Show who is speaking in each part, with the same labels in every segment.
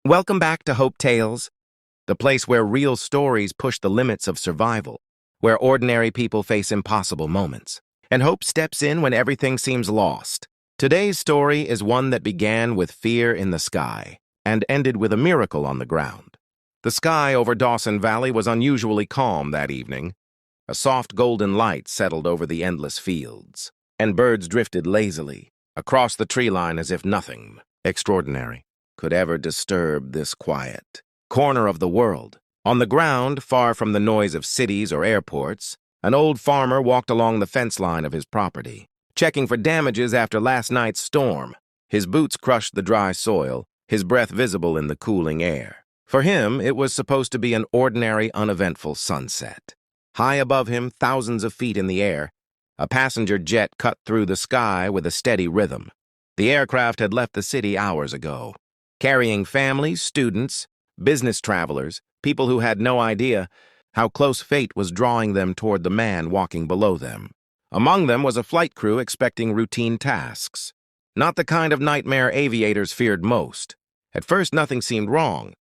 Speaker 1: Welcome back to Hopetales, the place where real stories push the limits of survival, where ordinary people face impossible moments, and hope steps in when everything seems lost. Today's story is one that began with fear in the sky and ended with a miracle on the ground. The sky over Dawson Valley was unusually calm that evening. A soft golden light settled over the endless fields, and birds drifted lazily across the tree line as if nothing extraordinary could ever disturb this quiet corner of the world. On the ground, far from the noise of cities or airports, an old farmer walked along the fence line of his property, checking for damages after last night's storm. His boots crushed the dry soil, his breath visible in the cooling air. For him, it was supposed to be an ordinary, uneventful sunset. High above him, thousands of feet in the air, a passenger jet cut through the sky with a steady rhythm. The aircraft had left the city hours ago, carrying families, students, business travelers, people who had no idea how close fate was drawing them toward the man walking below them. Among them was a flight crew expecting routine tasks, not the kind of nightmare aviators feared most. At first, nothing seemed wrong.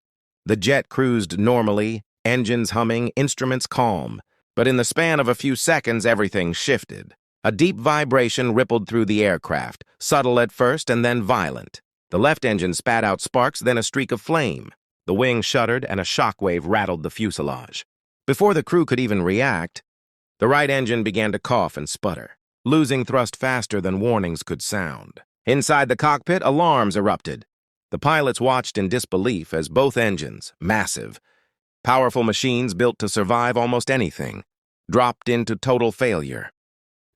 Speaker 1: The jet cruised normally, engines humming, instruments calm. But in the span of a few seconds, everything shifted. A deep vibration rippled through the aircraft, subtle at first and then violent. The left engine spat out sparks, then a streak of flame. The wing shuddered and a shockwave rattled the fuselage. Before the crew could even react, the right engine began to cough and sputter, losing thrust faster than warnings could sound. Inside the cockpit, alarms erupted. The pilots watched in disbelief as both engines, massive, powerful machines built to survive almost anything, dropped into total failure.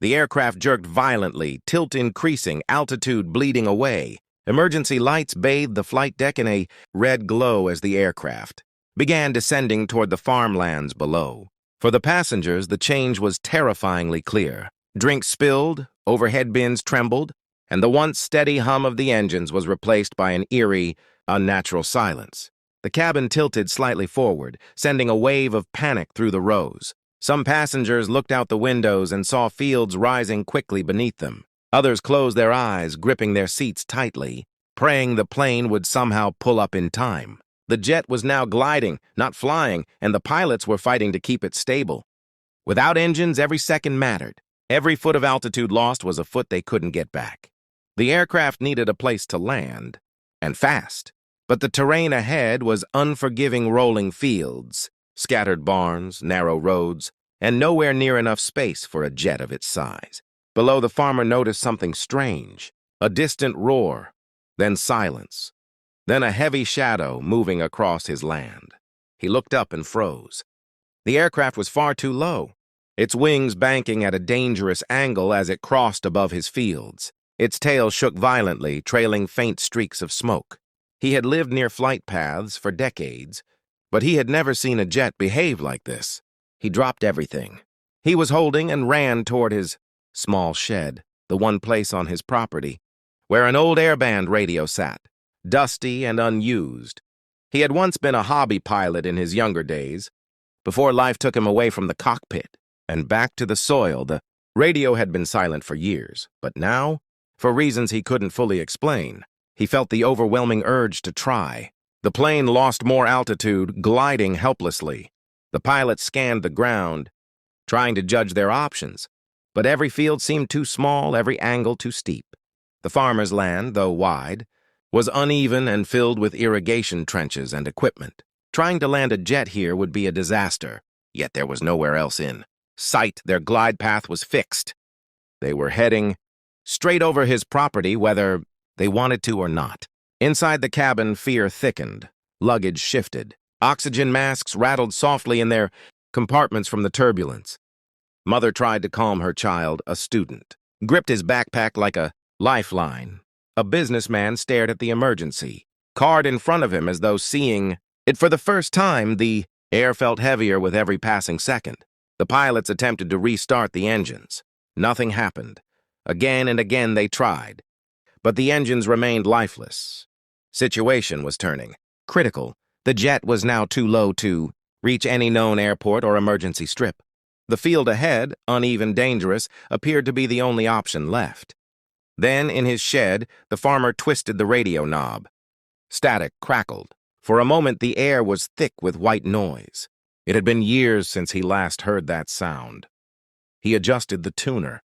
Speaker 1: The aircraft jerked violently, tilt increasing, altitude bleeding away. Emergency lights bathed the flight deck in a red glow as the aircraft began descending toward the farmlands below. For the passengers, the change was terrifyingly clear. Drinks spilled, overhead bins trembled, and the once steady hum of the engines was replaced by an eerie, unnatural silence. The cabin tilted slightly forward, sending a wave of panic through the rows. Some passengers looked out the windows and saw fields rising quickly beneath them. Others closed their eyes, gripping their seats tightly, praying the plane would somehow pull up in time. The jet was now gliding, not flying, and the pilots were fighting to keep it stable. Without engines, every second mattered. Every foot of altitude lost was a foot they couldn't get back. The aircraft needed a place to land, and fast. But the terrain ahead was unforgiving rolling fields, scattered barns, narrow roads, and nowhere near enough space for a jet of its size. Below, the farmer noticed something strange, a distant roar, then silence, then a heavy shadow moving across his land. He looked up and froze. The aircraft was far too low, its wings banking at a dangerous angle as it crossed above his fields. Its tail shook violently, trailing faint streaks of smoke. He had lived near flight paths for decades, but he had never seen a jet behave like this. He dropped everything he was holding and ran toward his small shed, the one place on his property, where an old airband radio sat, dusty and unused. He had once been a hobby pilot in his younger days, before life took him away from the cockpit and back to the soil. The radio had been silent for years, but now, for reasons he couldn't fully explain, he felt the overwhelming urge to try. The plane lost more altitude, gliding helplessly. The pilots scanned the ground, trying to judge their options, but every field seemed too small, every angle too steep. The farmer's land, though wide, was uneven and filled with irrigation trenches and equipment. Trying to land a jet here would be a disaster, yet there was nowhere else in sight. Their glide path was fixed. They were heading straight over his property, whether they wanted to or not. Inside the cabin, fear thickened. Luggage shifted. Oxygen masks rattled softly in their compartments from the turbulence. Mother tried to calm her child, a student, gripped his backpack like a lifeline. A businessman stared at the emergency card in front of him as though seeing it for the first time. The air felt heavier with every passing second. The pilots attempted to restart the engines. Nothing happened. Again and again they tried, but the engines remained lifeless. Situation was turning critical. The jet was now too low to reach any known airport or emergency strip. The field ahead, uneven, dangerous, appeared to be the only option left. Then, in his shed, the farmer twisted the radio knob. Static crackled. For a moment, the air was thick with white noise. It had been years since he last heard that sound. He adjusted the tuner,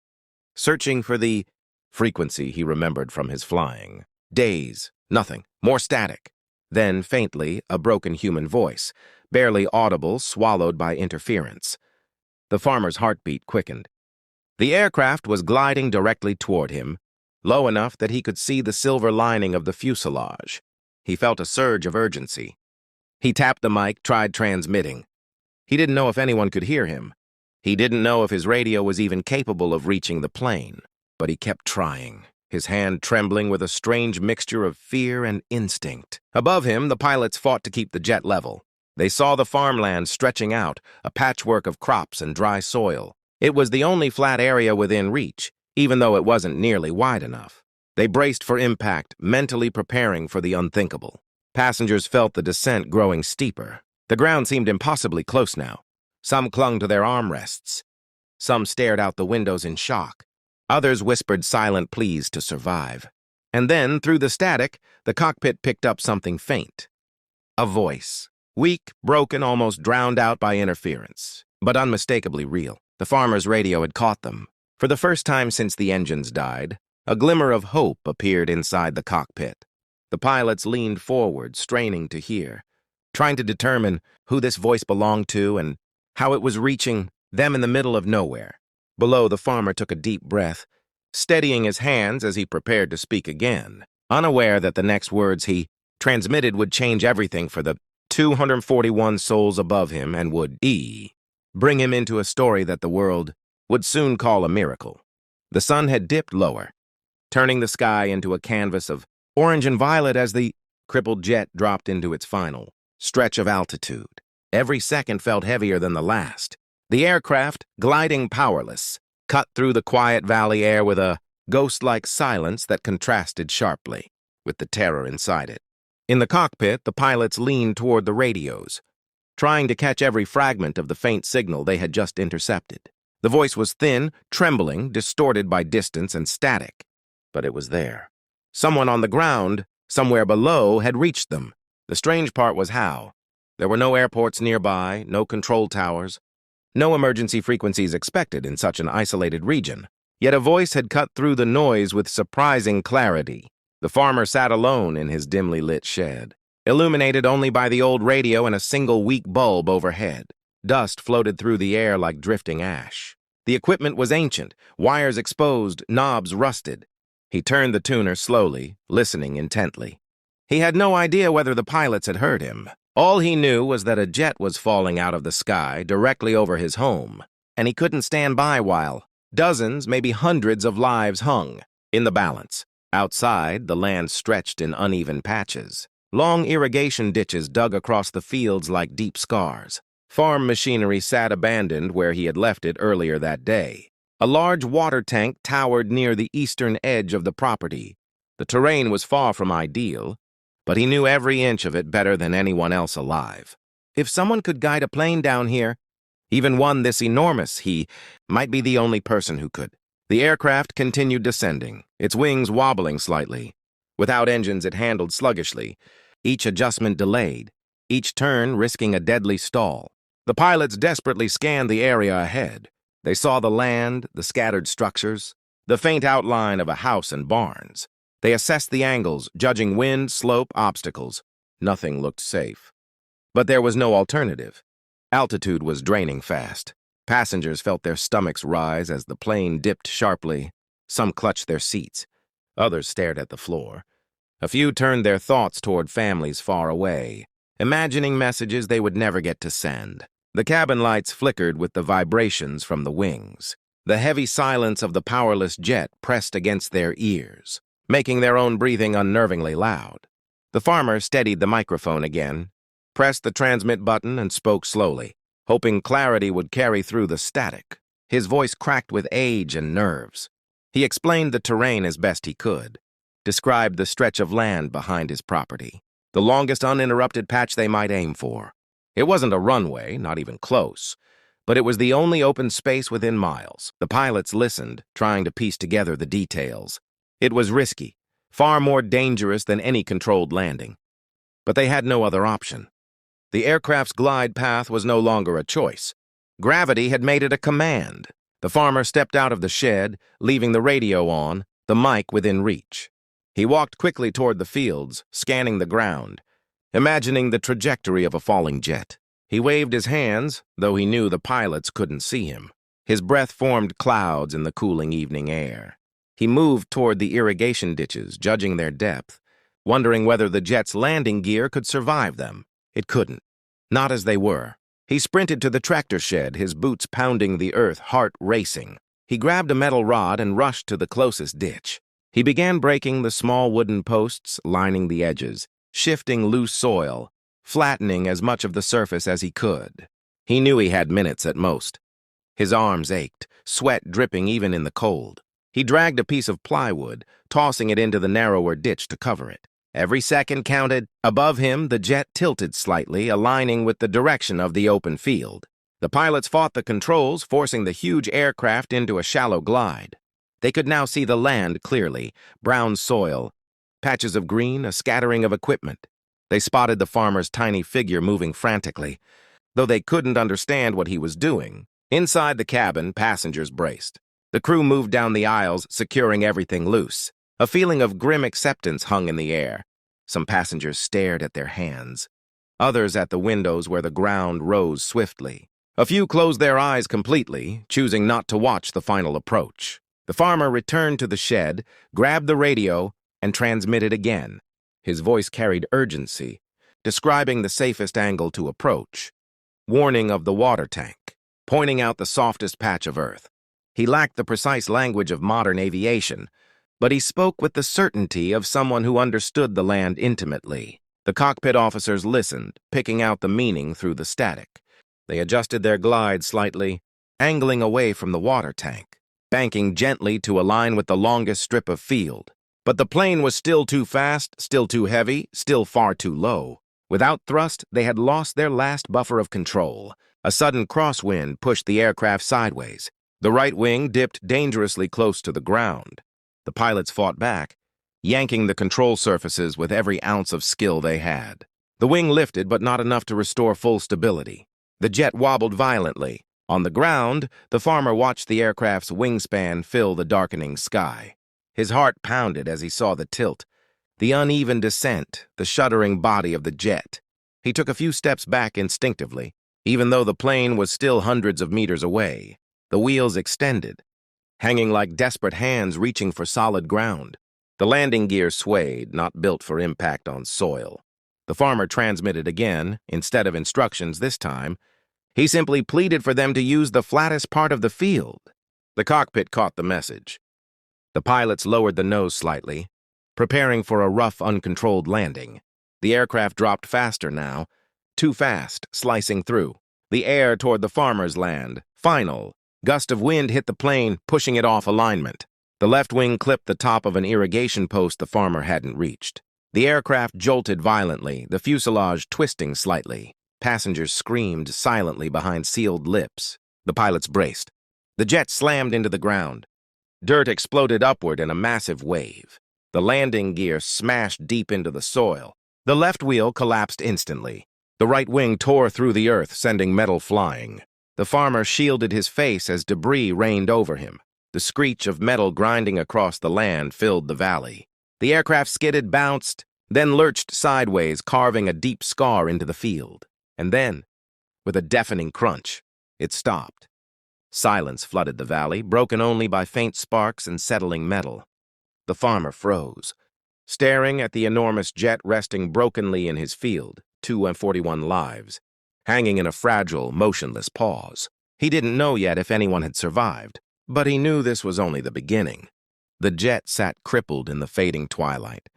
Speaker 1: searching for the frequency he remembered from his flying. Days, nothing, more static. Then, faintly, a broken human voice, barely audible, swallowed by interference. The farmer's heartbeat quickened. The aircraft was gliding directly toward him, low enough that he could see the silver lining of the fuselage. He felt a surge of urgency. He tapped the mic, tried transmitting. He didn't know if anyone could hear him. He didn't know if his radio was even capable of reaching the plane, but he kept trying, his hand trembling with a strange mixture of fear and instinct. Above him, the pilots fought to keep the jet level. They saw the farmland stretching out, a patchwork of crops and dry soil. It was the only flat area within reach, even though it wasn't nearly wide enough. They braced for impact, mentally preparing for the unthinkable. Passengers felt the descent growing steeper. The ground seemed impossibly close now. Some clung to their armrests. Some stared out the windows in shock. Others whispered silent pleas to survive. And then, through the static, the cockpit picked up something faint. A voice. Weak, broken, almost drowned out by interference, but unmistakably real. The farmer's radio had caught them. For the first time since the engines died, a glimmer of hope appeared inside the cockpit. The pilots leaned forward, straining to hear, trying to determine who this voice belonged to and how it was reaching them in the middle of nowhere. Below, the farmer took a deep breath, steadying his hands as he prepared to speak again, unaware that the next words he transmitted would change everything for the 241 souls above him and would bring him into a story that the world would soon call a miracle. The sun had dipped lower, turning the sky into a canvas of orange and violet as the crippled jet dropped into its final stretch of altitude. Every second felt heavier than the last. The aircraft, gliding powerless, cut through the quiet valley air with a ghost-like silence that contrasted sharply with the terror inside it. In the cockpit, the pilots leaned toward the radios, trying to catch every fragment of the faint signal they had just intercepted. The voice was thin, trembling, distorted by distance and static, but it was there. Someone on the ground, somewhere below, had reached them. The strange part was how. There were no airports nearby, no control towers, no emergency frequencies expected in such an isolated region. Yet a voice had cut through the noise with surprising clarity. The farmer sat alone in his dimly lit shed, illuminated only by the old radio and a single weak bulb overhead. Dust floated through the air like drifting ash. The equipment was ancient, wires exposed, knobs rusted. He turned the tuner slowly, listening intently. He had no idea whether the pilots had heard him. All he knew was that a jet was falling out of the sky directly over his home, and he couldn't stand by while dozens, maybe hundreds of lives hung in the balance. Outside, the land stretched in uneven patches. Long irrigation ditches dug across the fields like deep scars. Farm machinery sat abandoned where he had left it earlier that day. A large water tank towered near the eastern edge of the property. The terrain was far from ideal, but he knew every inch of it better than anyone else alive. If someone could guide a plane down here, even one this enormous, he might be the only person who could. The aircraft continued descending, its wings wobbling slightly. Without engines, it handled sluggishly, each adjustment delayed, each turn risking a deadly stall. The pilots desperately scanned the area ahead. They saw the land, the scattered structures, the faint outline of a house and barns. They assessed the angles, judging wind, slope, obstacles. Nothing looked safe. But there was no alternative. Altitude was draining fast. Passengers felt their stomachs rise as the plane dipped sharply. Some clutched their seats. Others stared at the floor. A few turned their thoughts toward families far away, imagining messages they would never get to send. The cabin lights flickered with the vibrations from the wings. The heavy silence of the powerless jet pressed against their ears, making their own breathing unnervingly loud. The farmer steadied the microphone again, pressed the transmit button, and spoke slowly, hoping clarity would carry through the static. His voice cracked with age and nerves. He explained the terrain as best he could, described the stretch of land behind his property, the longest uninterrupted patch they might aim for. It wasn't a runway, not even close, but it was the only open space within miles. The pilots listened, trying to piece together the details. It was risky, far more dangerous than any controlled landing. but they had no other option. The aircraft's glide path was no longer a choice. Gravity had made it a command. The farmer stepped out of the shed, leaving the radio on, the mic within reach. He walked quickly toward the fields, scanning the ground, imagining the trajectory of a falling jet. He waved his hands, though he knew the pilots couldn't see him. His breath formed clouds in the cooling evening air. He moved toward the irrigation ditches, judging their depth, wondering whether the jet's landing gear could survive them. It couldn't. Not as they were. He sprinted to the tractor shed, his boots pounding the earth, heart racing. He grabbed a metal rod and rushed to the closest ditch. He began breaking the small wooden posts lining the edges, shifting loose soil, flattening as much of the surface as he could. He knew he had minutes at most. His arms ached, sweat dripping even in the cold. He dragged a piece of plywood, tossing it into the narrower ditch to cover it. Every second counted. Above him, the jet tilted slightly, aligning with the direction of the open field. The pilots fought the controls, forcing the huge aircraft into a shallow glide. They could now see the land clearly, brown soil, patches of green, a scattering of equipment. They spotted the farmer's tiny figure moving frantically, though they couldn't understand what he was doing. Inside the cabin, passengers braced. The crew moved down the aisles, securing everything loose. A feeling of grim acceptance hung in the air. Some passengers stared at their hands, others at the windows where the ground rose swiftly. A few closed their eyes completely, choosing not to watch the final approach. The farmer returned to the shed, grabbed the radio, and transmitted again. His voice carried urgency, describing the safest angle to approach, warning of the water tank, pointing out the softest patch of earth. He lacked the precise language of modern aviation, but he spoke with the certainty of someone who understood the land intimately. The cockpit officers listened, picking out the meaning through the static. They adjusted their glide slightly, angling away from the water tank, banking gently to align with the longest strip of field. But the plane was still too fast, still too heavy, still far too low. Without thrust, they had lost their last buffer of control. A sudden crosswind pushed the aircraft sideways. The right wing dipped dangerously close to the ground. The pilots fought back, yanking the control surfaces with every ounce of skill they had. The wing lifted, but not enough to restore full stability. The jet wobbled violently. On the ground, the farmer watched the aircraft's wingspan fill the darkening sky. His heart pounded as he saw the tilt, the uneven descent, the shuddering body of the jet. He took a few steps back instinctively, even though the plane was still hundreds of meters away. The wheels extended, hanging like desperate hands reaching for solid ground. The landing gear swayed, not built for impact on soil. The farmer transmitted again, instead of instructions this time. He simply pleaded for them to use the flattest part of the field. The cockpit caught the message. The pilots lowered the nose slightly, preparing for a rough, uncontrolled landing. The aircraft dropped faster now, too fast, slicing through. The air toward the farmer's land. Final. Gust of wind hit the plane, pushing it off alignment. The left wing clipped the top of an irrigation post the farmer hadn't reached. The aircraft jolted violently, the fuselage twisting slightly. Passengers screamed silently behind sealed lips. The pilots braced. The jet slammed into the ground. Dirt exploded upward in a massive wave. The landing gear smashed deep into the soil. The left wheel collapsed instantly. The right wing tore through the earth, sending metal flying. The farmer shielded his face as debris rained over him. The screech of metal grinding across the land filled the valley. The aircraft skidded, bounced, then lurched sideways, carving a deep scar into the field. And then, with a deafening crunch, it stopped. Silence flooded the valley, broken only by faint sparks and settling metal. The farmer froze, staring at the enormous jet resting brokenly in his field, 241 lives, hanging in a fragile, motionless pause. He didn't know yet if anyone had survived, but he knew this was only the beginning. The jet sat crippled in the fading twilight,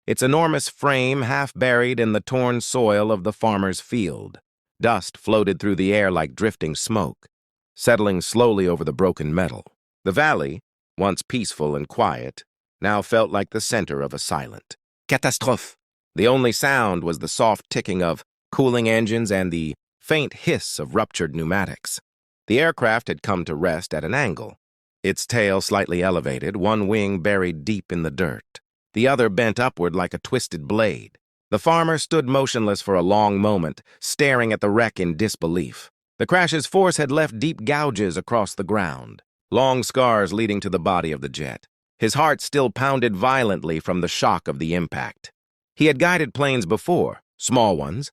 Speaker 1: its enormous frame half buried in the torn soil of the farmer's field. Dust floated through the air like drifting smoke, settling slowly over the broken metal. The valley, once peaceful and quiet, now felt like the center of a silent catastrophe. The only sound was the soft ticking of cooling engines and the faint hiss of ruptured pneumatics. The aircraft had come to rest at an angle, its tail slightly elevated, one wing buried deep in the dirt, the other bent upward like a twisted blade. The farmer stood motionless for a long moment, staring at the wreck in disbelief. The crash's force had left deep gouges across the ground, long scars leading to the body of the jet. His heart still pounded violently from the shock of the impact. He had guided planes before, small ones,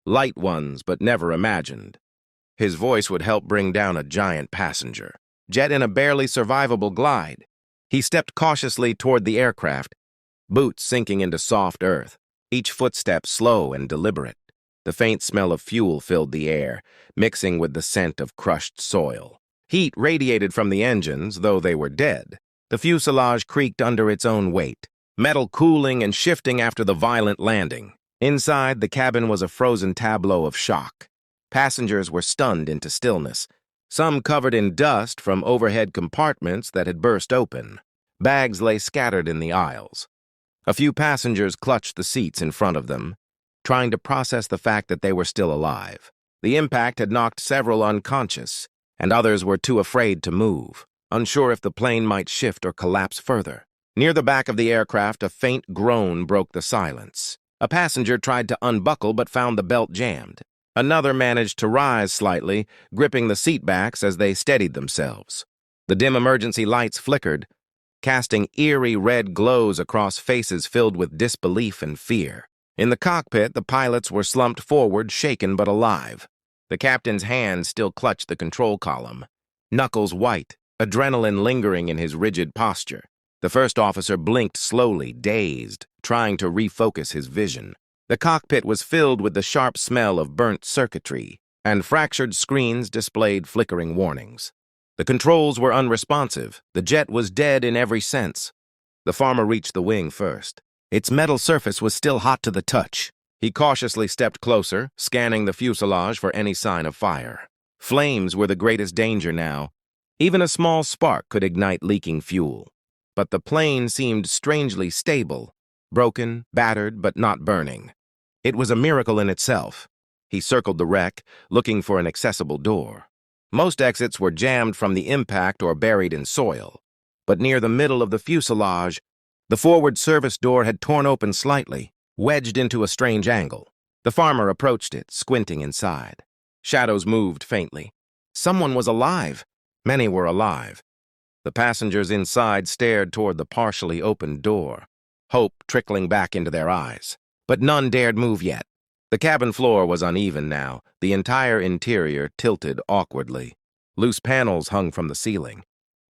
Speaker 1: light ones, but never imagined his voice would help bring down a giant passenger jet in a barely survivable glide. He stepped cautiously toward the aircraft, boots sinking into soft earth, each footstep slow and deliberate. The faint smell of fuel filled the air, mixing with the scent of crushed soil. Heat radiated from the engines, though they were dead. The fuselage creaked under its own weight, metal cooling and shifting after the violent landing. Inside, the cabin was a frozen tableau of shock. Passengers were stunned into stillness, some covered in dust from overhead compartments that had burst open. Bags lay scattered in the aisles. A few passengers clutched the seats in front of them, trying to process the fact that they were still alive. The impact had knocked several unconscious, and others were too afraid to move, unsure if the plane might shift or collapse further. Near the back of the aircraft, a faint groan broke the silence. A passenger tried to unbuckle but found the belt jammed. Another managed to rise slightly, gripping the seat backs as they steadied themselves. The dim emergency lights flickered, casting eerie red glows across faces filled with disbelief and fear. In the cockpit, the pilots were slumped forward, shaken but alive. The captain's hands still clutched the control column, knuckles white, adrenaline lingering in his rigid posture. The first officer blinked slowly, dazed, trying to refocus his vision. The cockpit was filled with the sharp smell of burnt circuitry, and fractured screens displayed flickering warnings. The controls were unresponsive. The jet was dead in every sense. The farmer reached the wing first. Its metal surface was still hot to the touch. He cautiously stepped closer, scanning the fuselage for any sign of fire. Flames were the greatest danger now. Even a small spark could ignite leaking fuel. But the plane seemed strangely stable, broken, battered, but not burning. It was a miracle in itself. He circled the wreck, looking for an accessible door. Most exits were jammed from the impact or buried in soil, but near the middle of the fuselage, the forward service door had torn open slightly, wedged into a strange angle. The farmer approached it, squinting inside. Shadows moved faintly. Someone was alive. Many were alive. The passengers inside stared toward the partially opened door, hope trickling back into their eyes. But none dared move yet. The cabin floor was uneven now, the entire interior tilted awkwardly. Loose panels hung from the ceiling.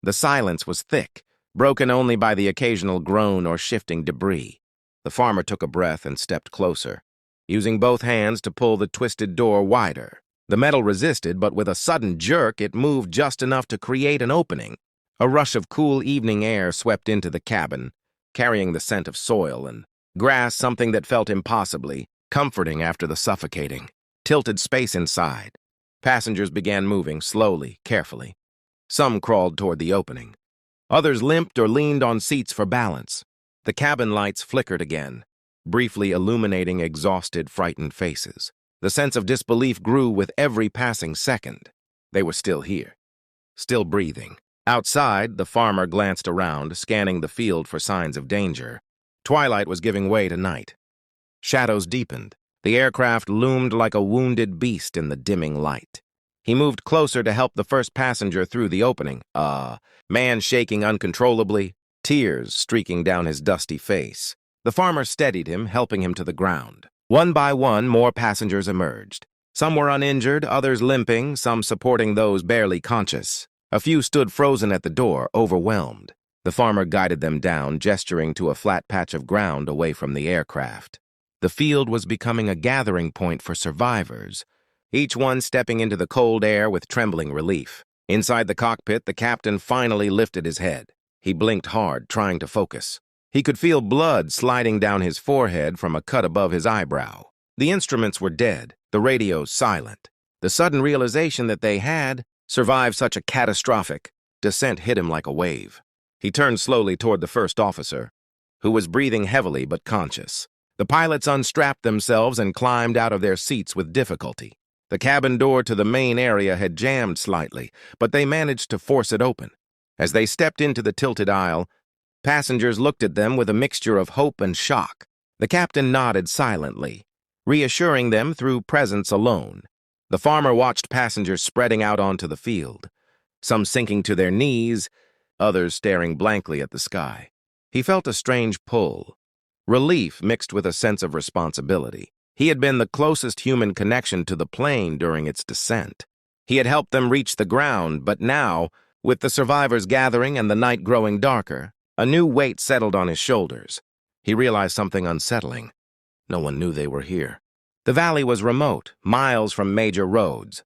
Speaker 1: The silence was thick, broken only by the occasional groan or shifting debris. The farmer took a breath and stepped closer, using both hands to pull the twisted door wider. The metal resisted, but with a sudden jerk, it moved just enough to create an opening. A rush of cool evening air swept into the cabin, carrying the scent of soil and grass, something that felt impossibly comforting after the suffocating, tilted space inside. Passengers began moving slowly, carefully. Some crawled toward the opening. Others limped or leaned on seats for balance. The cabin lights flickered again, briefly illuminating exhausted, frightened faces. The sense of disbelief grew with every passing second. They were still here, still breathing. Outside, the farmer glanced around, scanning the field for signs of danger. Twilight was giving way to night. Shadows deepened. The aircraft loomed like a wounded beast in the dimming light. He moved closer to help the first passenger through the opening. Man shaking uncontrollably, tears streaking down his dusty face. The farmer steadied him, helping him to the ground. One by one, more passengers emerged. Some were uninjured, others limping, some supporting those barely conscious. A few stood frozen at the door, overwhelmed. The farmer guided them down, gesturing to a flat patch of ground away from the aircraft. The field was becoming a gathering point for survivors, each one stepping into the cold air with trembling relief. Inside the cockpit, the captain finally lifted his head. He blinked hard, trying to focus. He could feel blood sliding down his forehead from a cut above his eyebrow. The instruments were dead, the radios silent. The sudden realization that they had survived such a catastrophic descent hit him like a wave. He turned slowly toward the first officer, who was breathing heavily but conscious. The pilots unstrapped themselves and climbed out of their seats with difficulty. The cabin door to the main area had jammed slightly, but they managed to force it open. As they stepped into the tilted aisle, passengers looked at them with a mixture of hope and shock. The captain nodded silently, reassuring them through presence alone. The farmer watched passengers spreading out onto the field, some sinking to their knees, others staring blankly at the sky. He felt a strange pull, relief mixed with a sense of responsibility. He had been the closest human connection to the plane during its descent. He had helped them reach the ground, but now, with the survivors gathering and the night growing darker, a new weight settled on his shoulders. He realized something unsettling. No one knew they were here. The valley was remote, miles from major roads,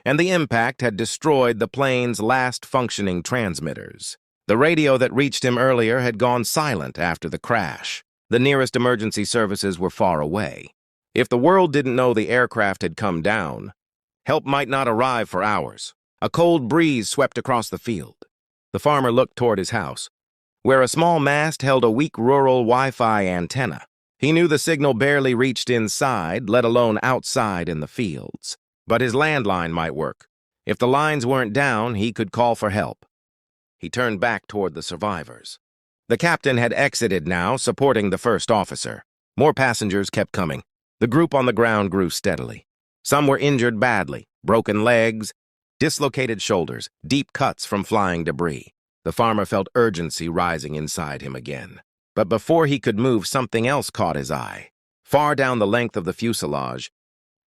Speaker 1: and the impact had destroyed the plane's last functioning transmitters. The radio that reached him earlier had gone silent after the crash. The nearest emergency services were far away. If the world didn't know the aircraft had come down, help might not arrive for hours. A cold breeze swept across the field. The farmer looked toward his house, where a small mast held a weak rural Wi-Fi antenna. He knew the signal barely reached inside, let alone outside in the fields. But his landline might work. If the lines weren't down, he could call for help. He turned back toward the survivors. The captain had exited now, supporting the first officer. More passengers kept coming. The group on the ground grew steadily. Some were injured badly, broken legs, dislocated shoulders, deep cuts from flying debris. The farmer felt urgency rising inside him again. But before he could move, something else caught his eye. Far down the length of the fuselage,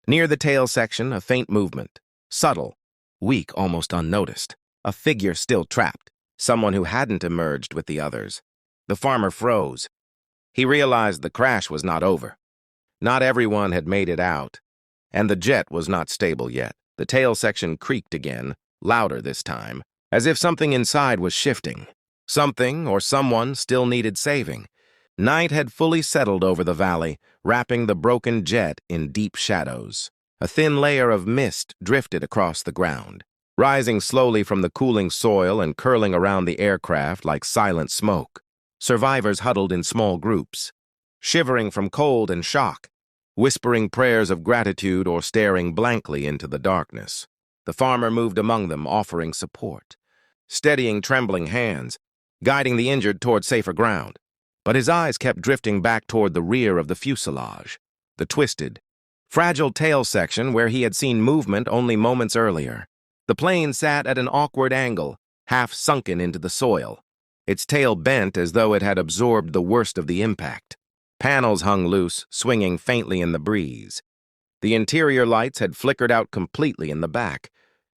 Speaker 1: near the tail section, a faint movement. Subtle, weak, almost unnoticed. A figure still trapped. Someone who hadn't emerged with the others. The farmer froze. He realized the crash was not over. Not everyone had made it out, and the jet was not stable yet. The tail section creaked again, louder this time, as if something inside was shifting. Something or someone still needed saving. Night had fully settled over the valley, wrapping the broken jet in deep shadows. A thin layer of mist drifted across the ground, rising slowly from the cooling soil and curling around the aircraft like silent smoke. Survivors huddled in small groups, shivering from cold and shock, whispering prayers of gratitude or staring blankly into the darkness. The farmer moved among them, offering support, steadying trembling hands, guiding the injured toward safer ground. But his eyes kept drifting back toward the rear of the fuselage, the twisted, fragile tail section where he had seen movement only moments earlier. The plane sat at an awkward angle, half sunken into the soil. Its tail bent as though it had absorbed the worst of the impact. Panels hung loose, swinging faintly in the breeze. The interior lights had flickered out completely in the back,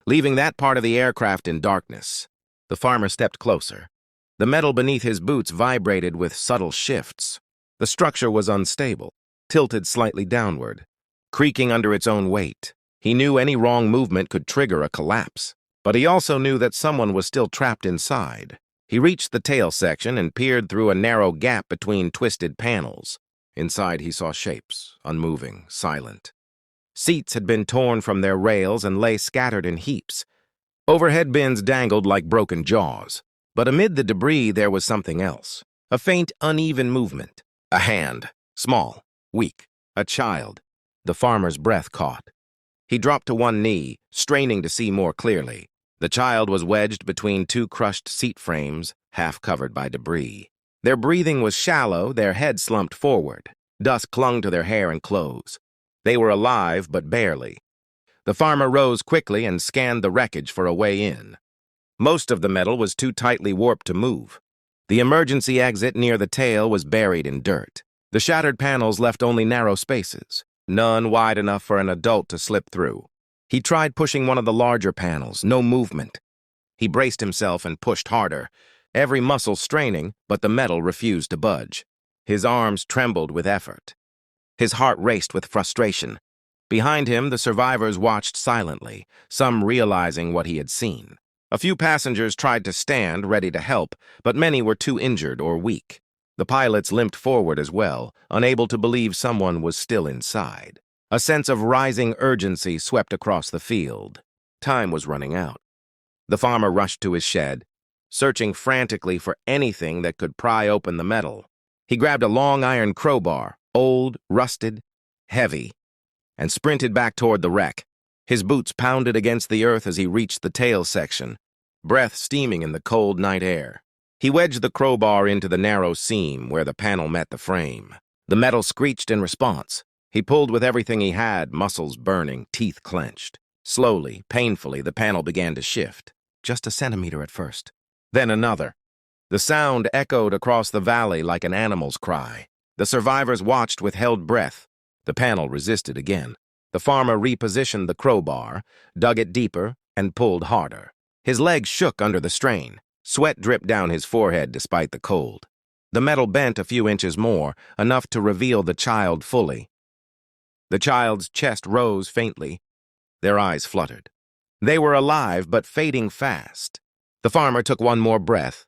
Speaker 1: leaving that part of the aircraft in darkness. The farmer stepped closer. The metal beneath his boots vibrated with subtle shifts. The structure was unstable, tilted slightly downward, creaking under its own weight. He knew any wrong movement could trigger a collapse, but he also knew that someone was still trapped inside. He reached the tail section and peered through a narrow gap between twisted panels. Inside he saw shapes, unmoving, silent. Seats had been torn from their rails and lay scattered in heaps. Overhead bins dangled like broken jaws. But amid the debris there was something else. A faint, uneven movement. A hand, small, weak. A child. The farmer's breath caught. He dropped to one knee, straining to see more clearly. The child was wedged between two crushed seat frames, half covered by debris. Their breathing was shallow, their heads slumped forward. Dust clung to their hair and clothes. They were alive, but barely. The farmer rose quickly and scanned the wreckage for a way in. Most of the metal was too tightly warped to move. The emergency exit near the tail was buried in dirt. The shattered panels left only narrow spaces, none wide enough for an adult to slip through. He tried pushing one of the larger panels, no movement. He braced himself and pushed harder, every muscle straining, but the metal refused to budge. His arms trembled with effort. His heart raced with frustration. Behind him, the survivors watched silently, some realizing what he had seen. A few passengers tried to stand, ready to help, but many were too injured or weak. The pilots limped forward as well, unable to believe someone was still inside. A sense of rising urgency swept across the field. Time was running out. The farmer rushed to his shed, searching frantically for anything that could pry open the metal. He grabbed a long iron crowbar, old, rusted, heavy, and sprinted back toward the wreck. His boots pounded against the earth as he reached the tail section, breath steaming in the cold night air. He wedged the crowbar into the narrow seam where the panel met the frame. The metal screeched in response. He pulled with everything he had, muscles burning, teeth clenched. Slowly, painfully, the panel began to shift. Just a centimeter at first. Then another. The sound echoed across the valley like an animal's cry. The survivors watched with held breath. The panel resisted again. The farmer repositioned the crowbar, dug it deeper, and pulled harder. His legs shook under the strain. Sweat dripped down his forehead despite the cold. The metal bent a few inches more, enough to reveal the child fully. The child's chest rose faintly. Their eyes fluttered. They were alive, but fading fast. The farmer took one more breath,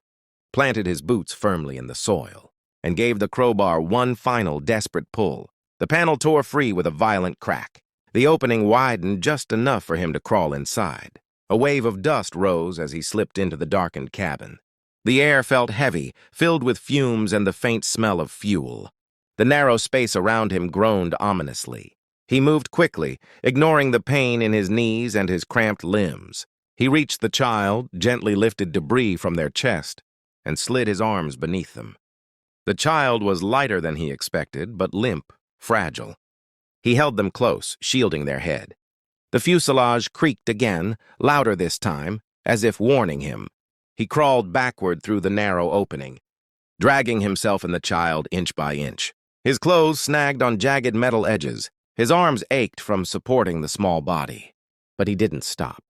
Speaker 1: planted his boots firmly in the soil, and gave the crowbar one final desperate pull. The panel tore free with a violent crack. The opening widened just enough for him to crawl inside. A wave of dust rose as he slipped into the darkened cabin. The air felt heavy, filled with fumes and the faint smell of fuel. The narrow space around him groaned ominously. He moved quickly, ignoring the pain in his knees and his cramped limbs. He reached the child, gently lifted debris from their chest, and slid his arms beneath them. The child was lighter than he expected, but limp, fragile. He held them close, shielding their head. The fuselage creaked again, louder this time, as if warning him. He crawled backward through the narrow opening, dragging himself and the child inch by inch. His clothes snagged on jagged metal edges. His arms ached from supporting the small body. But he didn't stop.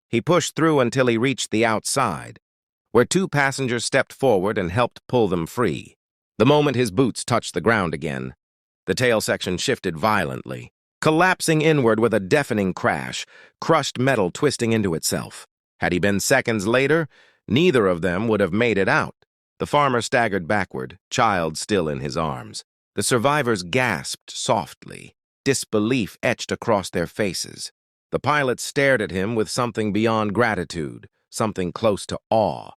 Speaker 1: He pushed through until he reached the outside, where two passengers stepped forward and helped pull them free. The moment his boots touched the ground again, the tail section shifted violently, collapsing inward with a deafening crash, crushed metal twisting into itself. Had he been seconds later, neither of them would have made it out. The farmer staggered backward, child still in his arms. The survivors gasped softly, disbelief etched across their faces. The pilot stared at him with something beyond gratitude, something close to awe.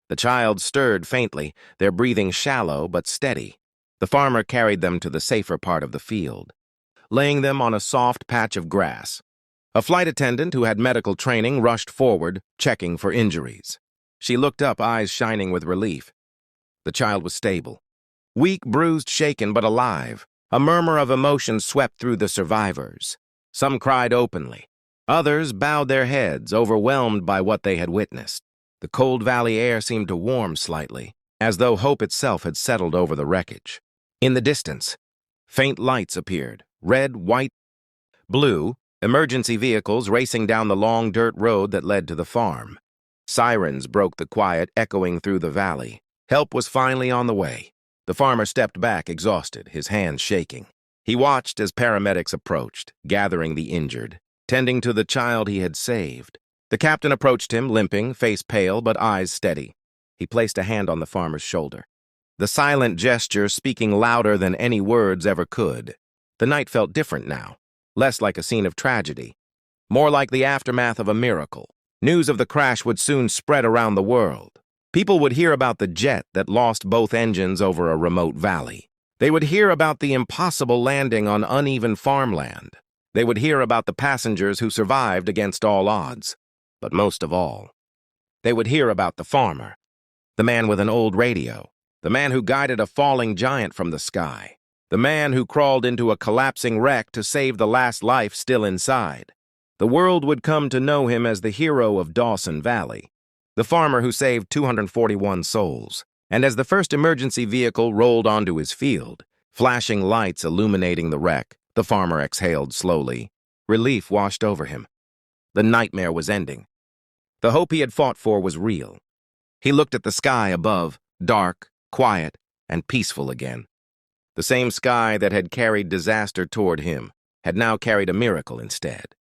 Speaker 1: The child stirred faintly, their breathing shallow but steady. The farmer carried them to the safer part of the field, laying them on a soft patch of grass. A flight attendant who had medical training rushed forward, checking for injuries. She looked up, eyes shining with relief. The child was stable. Weak, bruised, shaken, but alive. A murmur of emotion swept through the survivors. Some cried openly. Others bowed their heads, overwhelmed by what they had witnessed. The cold valley air seemed to warm slightly, as though hope itself had settled over the wreckage. In the distance, faint lights appeared, red, white, blue, emergency vehicles racing down the long dirt road that led to the farm. Sirens broke the quiet, echoing through the valley. Help was finally on the way. The farmer stepped back, exhausted, his hands shaking. He watched as paramedics approached, gathering the injured, tending to the child he had saved. The captain approached him, limping, face pale, but eyes steady. He placed a hand on the farmer's shoulder. The silent gesture speaking louder than any words ever could. The night felt different now, less like a scene of tragedy, more like the aftermath of a miracle. News of the crash would soon spread around the world. People would hear about the jet that lost both engines over a remote valley. They would hear about the impossible landing on uneven farmland. They would hear about the passengers who survived against all odds. But most of all, they would hear about the farmer, the man with an old radio, the man who guided a falling giant from the sky, the man who crawled into a collapsing wreck to save the last life still inside. The world would come to know him as the hero of Dawson Valley, the farmer who saved 241 souls. And as the first emergency vehicle rolled onto his field, flashing lights illuminating the wreck, the farmer exhaled slowly. Relief washed over him. The nightmare was ending. The hope he had fought for was real. He looked at the sky above, dark, quiet, and peaceful again. The same sky that had carried disaster toward him had now carried a miracle instead.